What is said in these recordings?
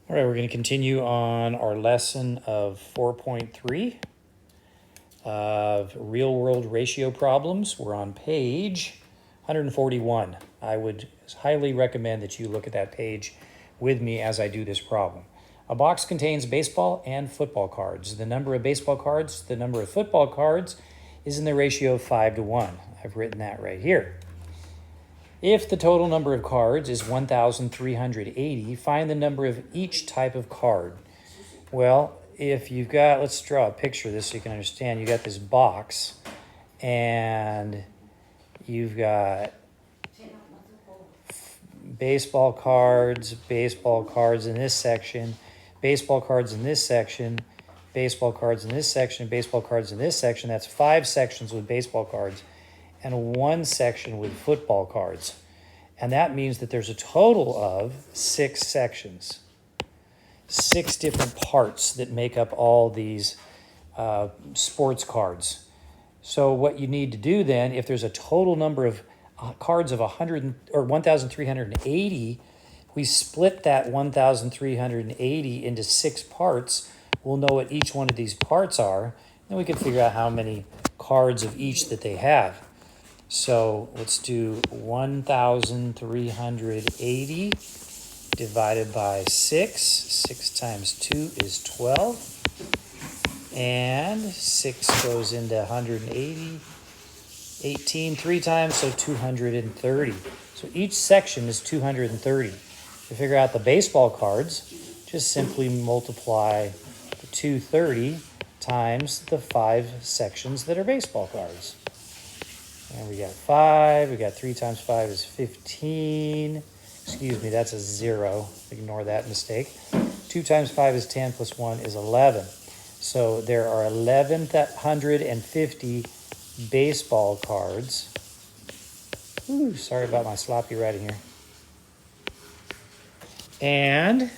All right, we're going to continue on our lesson of 4.3 of real world ratio problems. We're on page 141. I would highly recommend that you look at that page with me as I do this problem. A box contains baseball and football cards. The number of baseball cards, the number of football cards is in the ratio of 5 to 1. I've written that right here. If the total number of cards is 1,380, find the number of each type of card. Well, if you've got, let's draw a picture of this so you can understand. You got this box, and you've got baseball cards in this section, baseball cards in this section, baseball cards in this section, baseball cards in this section. That's 5 sections with baseball cards and 1 section with football cards. And that means that there's a total of 6 sections, 6 different parts that make up all these sports cards. So what you need to do then, if there's a total number of cards of 1,380, we split that 1,380 into 6 parts. We'll know what each one of these parts are, and we can figure out how many cards of each that they have. So let's do 1,380 divided by 6. 6 times 2 is 12. And 6 goes into 180. 18 3 times, so 230. So each section is 230. To figure out the baseball cards, just simply multiply the 230 times the 5 sections that are baseball cards. And we got 5. We got 3 times 5 is 15. Excuse me, that's a 0. Ignore that mistake. 2 times 5 is 10 plus 1 is 11. So there are 1,150 baseball cards. Ooh, sorry about my sloppy writing here. And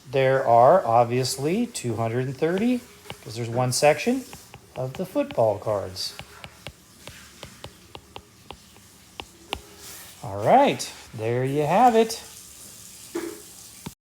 there are obviously 230, because there's 1 section of the football cards. All right, there you have it.